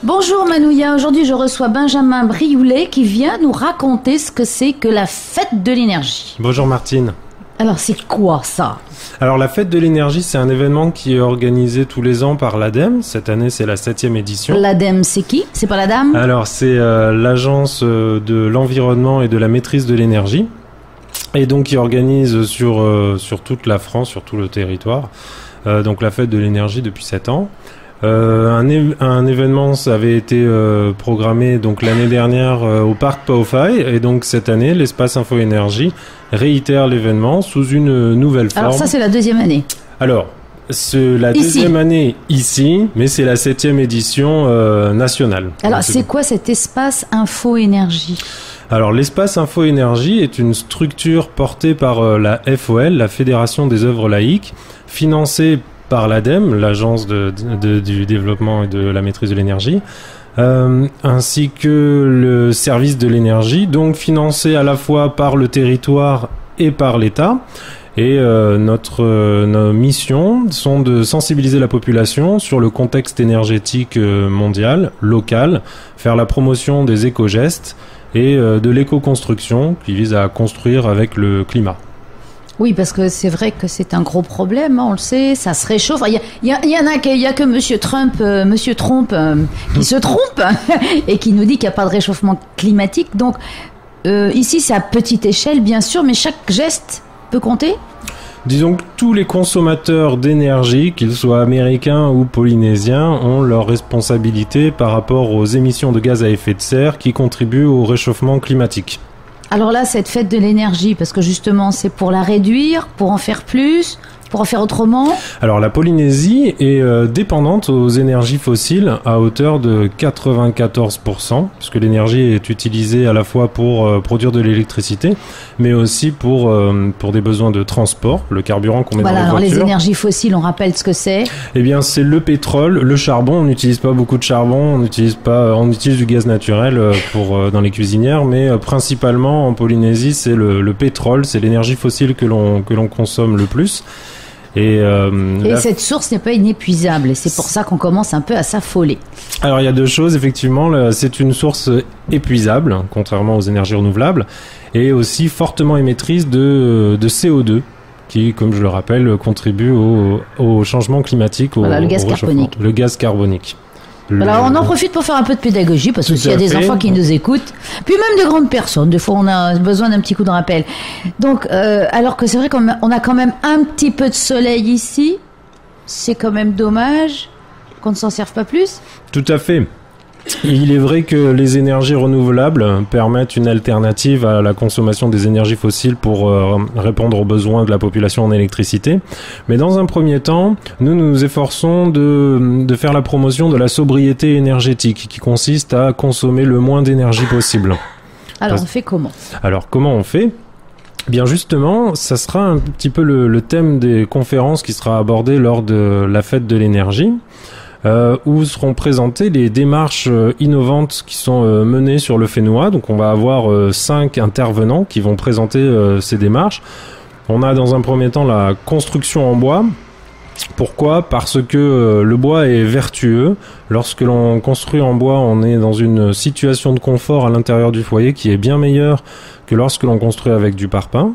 Bonjour Manouya, aujourd'hui je reçois Benjamin Brioulet qui vient nous raconter ce que c'est que la fête de l'énergie. Bonjour Martine. Alors c'est quoi ça ? Alors la fête de l'énergie, c'est un événement qui est organisé tous les ans par l'ADEME. Cette année, c'est la 7e édition. L'ADEME, c'est qui ? C'est pas la dame ? Alors c'est l'agence de l'environnement et de la maîtrise de l'énergie. Et donc qui organise sur toute la France, sur tout le territoire, donc la fête de l'énergie depuis 7 ans. Un événement, ça avait été programmé donc l'année dernière au parc Paofaï, et donc cette année, l'espace Info Énergie réitère l'événement sous une nouvelle forme. Alors ça, c'est la deuxième année. Alors, c'est la deuxième année ici, mais c'est la 7e édition nationale. Alors c'est quoi cet espace Info Énergie ? Alors l'espace Info Énergie est une structure portée par la FOL, la Fédération des œuvres laïques, financée par l'ADEME, l'agence du développement et de la maîtrise de l'énergie, ainsi que le service de l'énergie, donc financé à la fois par le territoire et par l'État. Et nos missions sont de sensibiliser la population sur le contexte énergétique mondial, local, faire la promotion des éco-gestes et de l'éco-construction qui vise à construire avec le climat. Oui, parce que c'est vrai que c'est un gros problème, on le sait, ça se réchauffe. Il y a que Monsieur Trump qui se trompe et qui nous dit qu'il n'y a pas de réchauffement climatique. Donc ici, c'est à petite échelle, bien sûr, mais chaque geste peut compter. Disons que tous les consommateurs d'énergie, qu'ils soient américains ou polynésiens, ont leur responsabilité par rapport aux émissions de gaz à effet de serre qui contribuent au réchauffement climatique. Alors là, cette fête de l'énergie, parce que justement, c'est pour la réduire, pour en faire plus, pour en faire autrement. Alors la Polynésie est dépendante aux énergies fossiles à hauteur de 94%, puisque l'énergie est utilisée à la fois pour produire de l'électricité, mais aussi pour des besoins de transport, le carburant qu'on met dans les voitures. Alors les énergies fossiles, on rappelle ce que c'est. Eh bien, c'est le pétrole, le charbon. On n'utilise pas beaucoup de charbon, on utilise du gaz naturel dans les cuisinières, mais principalement en Polynésie, c'est le pétrole, c'est l'énergie fossile que l'on consomme le plus. Et cette source n'est pas inépuisable, et c'est pour ça qu'on commence un peu à s'affoler. Alors il y a deux choses, effectivement, c'est une source épuisable, contrairement aux énergies renouvelables, et aussi fortement émettrice de CO2, qui, comme je le rappelle, contribue au changement climatique, le gaz carbonique. Le gaz carbonique. Alors on en profite pour faire un peu de pédagogie, parce que s'il y a des enfants qui nous écoutent, puis même de grandes personnes, des fois on a besoin d'un petit coup de rappel. Donc alors que c'est vrai qu'on a quand même un petit peu de soleil ici, c'est quand même dommage qu'on ne s'en serve pas plus. Tout à fait. Il est vrai que les énergies renouvelables permettent une alternative à la consommation des énergies fossiles pour répondre aux besoins de la population en électricité. Mais dans un premier temps, nous nous efforçons de faire la promotion de la sobriété énergétique, qui consiste à consommer le moins d'énergie possible. Alors on fait comment ? Alors comment on fait ? Bien justement, ça sera un petit peu le thème des conférences qui sera abordé lors de la fête de l'énergie. Où seront présentées les démarches innovantes qui sont menées sur le Fénois. Donc on va avoir 5 intervenants qui vont présenter ces démarches. On a dans un premier temps la construction en bois. Pourquoi ? Parce que le bois est vertueux. Lorsque l'on construit en bois, on est dans une situation de confort à l'intérieur du foyer qui est bien meilleure que lorsque l'on construit avec du parpaing.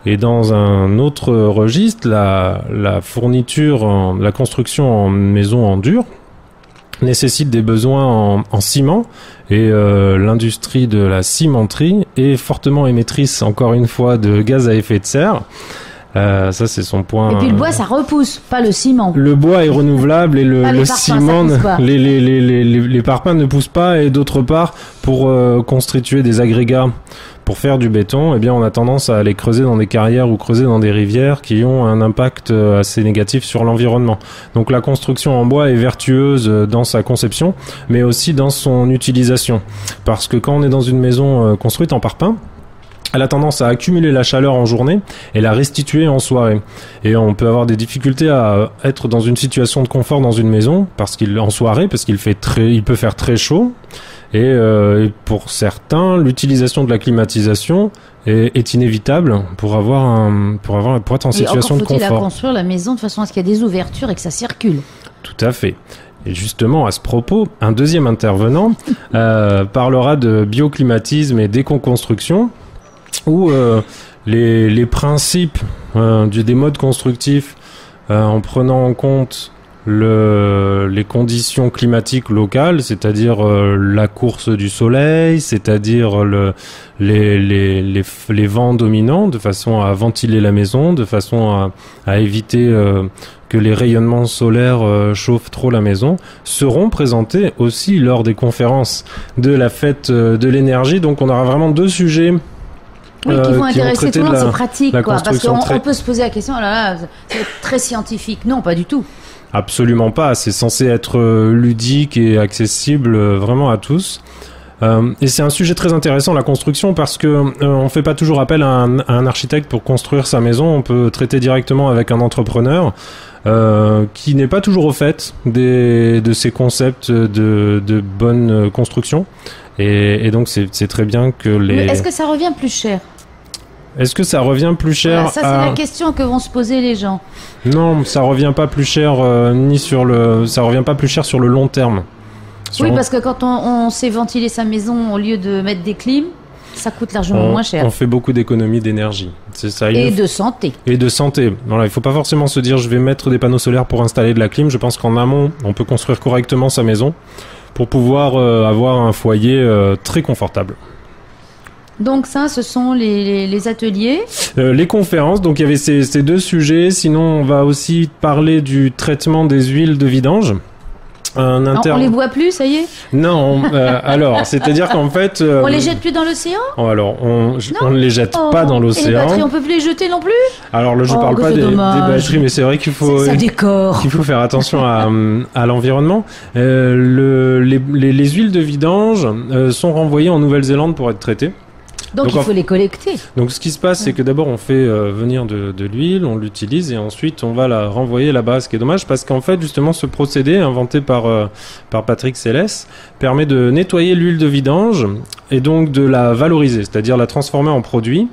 Et dans un autre registre, la fourniture, la construction en maison en dur nécessite des besoins en ciment, et l'industrie de la cimenterie est fortement émettrice, encore une fois, de gaz à effet de serre. Ça, c'est son point. Et puis le bois, ça repousse, pas le ciment. Le bois est renouvelable et le ciment, les parpaings ne poussent pas. Et d'autre part, pour constituer des agrégats pour faire du béton, eh bien, on a tendance à aller creuser dans des carrières ou creuser dans des rivières qui ont un impact assez négatif sur l'environnement. Donc la construction en bois est vertueuse dans sa conception, mais aussi dans son utilisation. Parce que quand on est dans une maison construite en parpaing, elle a tendance à accumuler la chaleur en journée et la restituer en soirée. Et on peut avoir des difficultés à être dans une situation de confort dans une maison en soirée, parce qu'il peut faire très chaud. Et pour certains, l'utilisation de la climatisation est inévitable pour être en situation de confort. Faut-il construire la maison de façon à ce qu'il y ait des ouvertures et que ça circule. Tout à fait. Et justement, à ce propos, un deuxième intervenant parlera de bioclimatisme et d'éco-construction, où les principes des modes constructifs, en prenant en compte les conditions climatiques locales, c'est-à-dire la course du soleil, c'est-à-dire les vents dominants, de façon à ventiler la maison, de façon à éviter que les rayonnements solaires chauffent trop la maison, seront présentés aussi lors des conférences de la fête de l'énergie. Donc on aura vraiment deux sujets. Oui, qui vont intéresser tout le monde, c'est pratique, quoi. Parce qu'on peut se poser la question, oh là là, c'est très scientifique. Non, pas du tout. Absolument pas. C'est censé être ludique et accessible vraiment à tous. Et c'est un sujet très intéressant, la construction, parce que on fait pas toujours appel à un architecte pour construire sa maison. On peut traiter directement avec un entrepreneur qui n'est pas toujours au fait de ces concepts de bonne construction. Et donc c'est très bien que Mais est-ce que ça revient plus cher ? Est-ce que ça revient plus cher Ça, c'est la question que vont se poser les gens. Non, ça revient pas plus cher ça revient pas plus cher sur le long terme. Oui, parce que quand on sait ventiler sa maison au lieu de mettre des clims, ça coûte largement moins cher. On fait beaucoup d'économies d'énergie. C'est ça. De santé. Et de santé. Voilà, il faut pas forcément se dire je vais mettre des panneaux solaires pour installer de la clim. Je pense qu'en amont, on peut construire correctement sa maison pour pouvoir avoir un foyer très confortable. Donc ça, ce sont les ateliers. Les conférences, donc il y avait ces deux sujets. Sinon, on va aussi parler du traitement des huiles de vidange. On les boit plus, ça y est ? Non, alors, c'est-à-dire qu'en fait... on les jette plus dans l'océan ? Alors, on ne les jette pas dans l'océan. Et les batteries, on peut plus les jeter non plus ? Alors, je parle pas des batteries, mais c'est vrai qu'il faut... Ça décore. Qu'il faut faire attention à l'environnement. Les huiles de vidange sont renvoyées en Nouvelle-Zélande pour être traitées. Donc il faut les collecter. Donc ce qui se passe, c'est que d'abord on fait venir de l'huile, on l'utilise et ensuite on va la renvoyer là-bas. Ce qui est dommage parce qu'en fait justement ce procédé inventé par Patrick Célès permet de nettoyer l'huile de vidange et donc de la valoriser, c'est-à-dire la transformer en produit.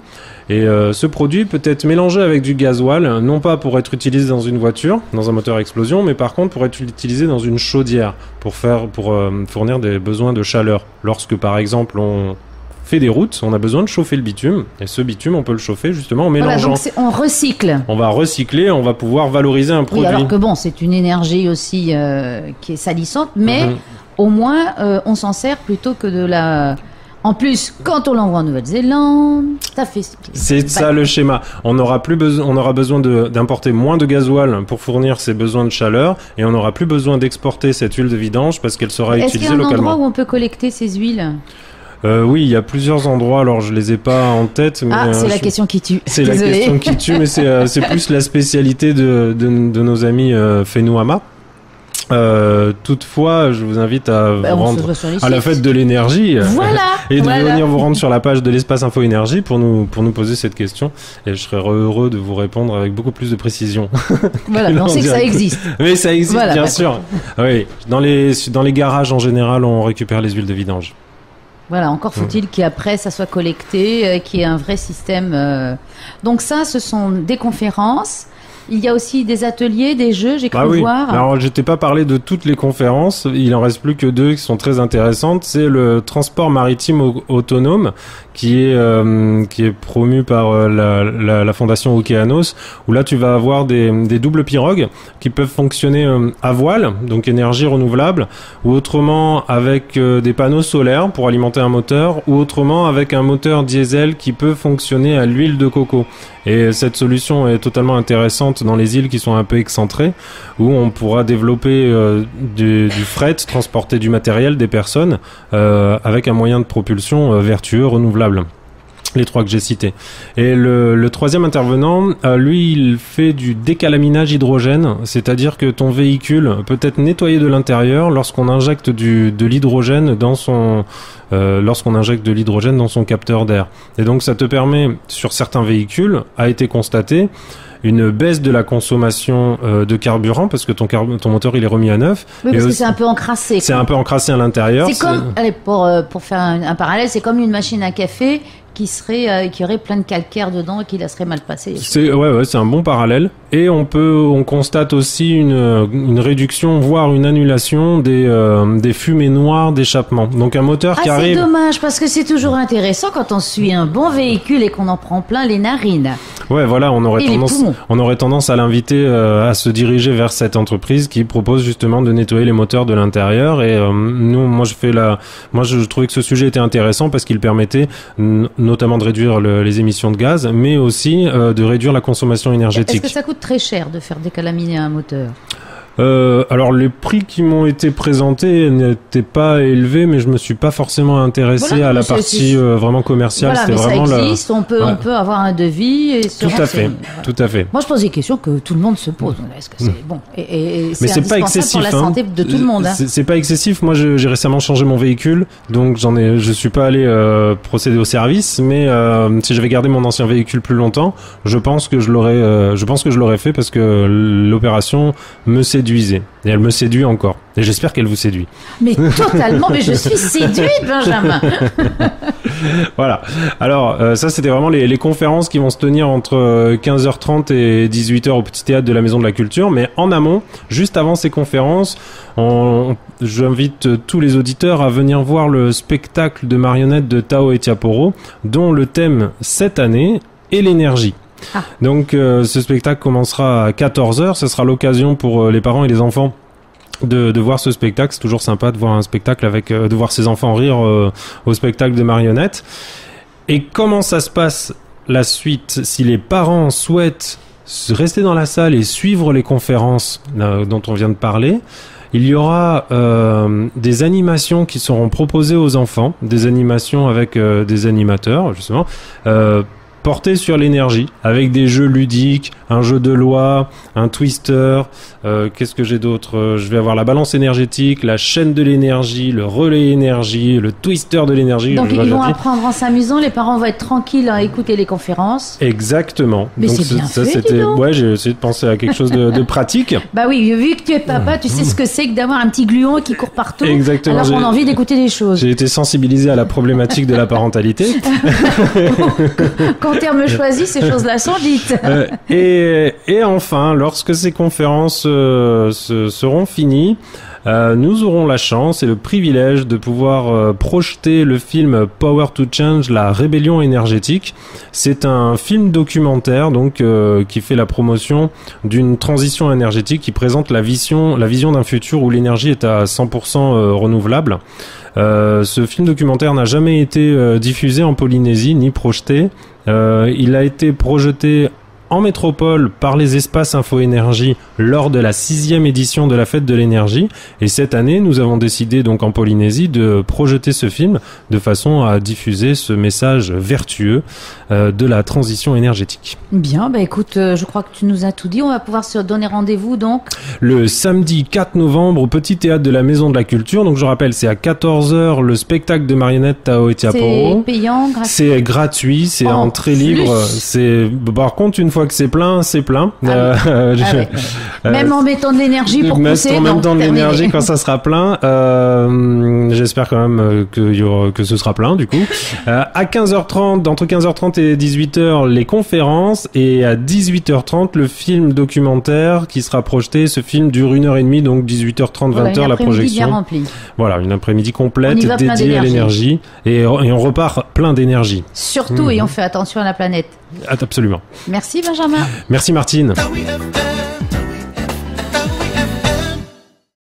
Et ce produit peut être mélangé avec du gasoil, non pas pour être utilisé dans une voiture, dans un moteur à explosion, mais par contre pour être utilisé dans une chaudière, pour fournir des besoins de chaleur. Lorsque par exemple on fait des routes, on a besoin de chauffer le bitume, et ce bitume on peut le chauffer justement en mélangeant. Voilà, donc on recycle. On va recycler, on va pouvoir valoriser un produit. Oui, alors que bon, c'est une énergie aussi qui est salissante, mais au moins on s'en sert plutôt que de la... En plus, quand on l'envoie en Nouvelle-Zélande, ça fait... C'est ça le schéma. On aura besoin d'importer moins de gasoil pour fournir ses besoins de chaleur, et on n'aura plus besoin d'exporter cette huile de vidange parce qu'elle sera utilisée localement. Est-ce qu'il y a un endroit où on peut collecter ces huiles ? Oui, il y a plusieurs endroits. Alors, je les ai pas en tête. Mais, c'est la question qui tue. C'est la question qui tue, mais c'est plus la spécialité de nos amis Fenouama. Toutefois, je vous invite à vous rendre à la fête de l'énergie. Voilà. Et de venir vous rendre sur la page de l'Espace Info Énergie pour nous poser cette question. Et je serai heureux de vous répondre avec beaucoup plus de précision. Voilà, mais on sait que ça existe. Oui, ça existe, voilà, bien sûr. Oui, dans les garages en général, on récupère les huiles de vidange. Voilà, encore faut-il qu'après ça soit collecté, qu'il y ait un vrai système. Donc ça, ce sont des conférences. Il y a aussi des ateliers, des jeux, j'ai cru voir. Alors, je t'ai pas parlé de toutes les conférences. Il en reste plus que deux qui sont très intéressantes. C'est le transport maritime autonome qui est promu par la fondation Okeanos, où là tu vas avoir des doubles pirogues qui peuvent fonctionner à voile, donc énergie renouvelable, ou autrement avec des panneaux solaires pour alimenter un moteur, ou autrement avec un moteur diesel qui peut fonctionner à l'huile de coco. Et cette solution est totalement intéressante dans les îles qui sont un peu excentrées, où on pourra développer du fret, transporter du matériel, des personnes, avec un moyen de propulsion vertueux, renouvelable. Les 3 que j'ai cités. Et le troisième intervenant, lui, il fait du décalaminage hydrogène, c'est-à-dire que ton véhicule peut être nettoyé de l'intérieur lorsqu'on injecte de l'hydrogène dans son capteur d'air. Et donc ça te permet, sur certains véhicules, a été constaté une baisse de la consommation de carburant parce que ton moteur il est remis à neuf. Oui, parce que c'est un peu encrassé. C'est un peu encrassé à l'intérieur. C'est comme, allez, pour faire un parallèle, c'est comme une machine à café qui aurait plein de calcaire dedans et qui la serait mal passée. C'est un bon parallèle. Et on constate aussi une réduction, voire une annulation des fumées noires d'échappement. Donc un moteur qui arrive. C'est dommage parce que c'est toujours intéressant quand on suit un bon véhicule et qu'on en prend plein les narines. Ouais, voilà, on aurait tendance à l'inviter à se diriger vers cette entreprise qui propose justement de nettoyer les moteurs de l'intérieur. Et moi je trouvais que ce sujet était intéressant parce qu'il permettait notamment de réduire les émissions de gaz, mais aussi de réduire la consommation énergétique. Est-ce que ça coûte très cher de faire décalaminer un moteur ? Alors les prix qui m'ont été présentés n'étaient pas élevés, mais je me suis pas forcément intéressé à la partie vraiment commerciale. Voilà, c'était mais vraiment ça existe, on peut avoir un devis et se renseigner. Tout à fait. Moi je pose des questions que tout le monde se pose. Est-ce que c'est bon et mais c'est pas excessif pour la santé de tout le monde. C'est pas excessif. Moi j'ai récemment changé mon véhicule, donc je suis pas allé procéder au service, mais si j'avais gardé mon ancien véhicule plus longtemps, je pense que je l'aurais fait parce que l'opération me séduisait. Et elle me séduit encore. Et j'espère qu'elle vous séduit. Mais totalement, mais je suis séduite, Benjamin. Voilà. Alors, ça, c'était vraiment les conférences qui vont se tenir entre 15h30 et 18h au Petit Théâtre de la Maison de la Culture. Mais en amont, juste avant ces conférences, j'invite tous les auditeurs à venir voir le spectacle de marionnettes de Tao et Tiaporo, dont le thème cette année est l'énergie. Ah. Donc ce spectacle commencera à 14h, ce sera l'occasion pour les parents et les enfants de voir ce spectacle. C'est toujours sympa de voir un spectacle de voir ses enfants rire au spectacle de marionnettes. Et comment ça se passe la suite si les parents souhaitent rester dans la salle et suivre les conférences dont on vient de parler? Il y aura des animations qui seront proposées aux enfants, des animations avec des animateurs justement, porté sur l'énergie, avec des jeux ludiques, un jeu de loi, un twister, qu'est-ce que j'ai d'autre ? Je vais avoir la balance énergétique, la chaîne de l'énergie, le relais énergie, le twister de l'énergie. Donc ils vont apprendre en s'amusant, les parents vont être tranquilles à écouter les conférences. Exactement. Mais donc c'est bien ça, fait, c'était... Ouais, j'ai essayé de penser à quelque chose de pratique. Bah oui, vu que tu es papa, tu sais ce que c'est que d'avoir un petit gluon qui court partout. Exactement. Alors on a envie d'écouter des choses. J'ai été sensibilisé à la problématique de la parentalité. Quand terme choisi, ces choses-là sont dites. Et enfin, lorsque ces conférences seront finies, nous aurons la chance et le privilège de pouvoir projeter le film Power to Change, la rébellion énergétique. C'est un film documentaire donc qui fait la promotion d'une transition énergétique, qui présente la vision d'un futur où l'énergie est à 100% renouvelable. Ce film documentaire n'a jamais été diffusé en Polynésie ni projeté. Il a été projeté en métropole par les espaces Info Énergie lors de la 6e édition de la Fête de l'énergie. Et cette année, nous avons décidé donc en Polynésie de projeter ce film de façon à diffuser ce message vertueux de la transition énergétique. Bien, bah écoute, je crois que tu nous as tout dit. On va pouvoir se donner rendez-vous donc le samedi 4 novembre au Petit Théâtre de la Maison de la Culture. Donc je rappelle, c'est à 14h le spectacle de marionnettes Tao et Tiaporo. C'est payant, gratuit. C'est gratuit, c'est entrée libre. Par contre, une fois que c'est plein, c'est plein. Même en mettant de l'énergie pour pousser. En mettant de l'énergie quand ça sera plein. J'espère quand même que ce sera plein du coup. À 15h30, entre 15h30 et 18h, les conférences, et à 18h30, le film documentaire qui sera projeté. Ce film dure 1h30, donc 18h30, 20h la projection. Bien remplie. Voilà, une après-midi complète dédiée à l'énergie. Et on repart plein d'énergie. Surtout, et on fait attention à la planète. Absolument. Merci Benjamin. Merci Martine.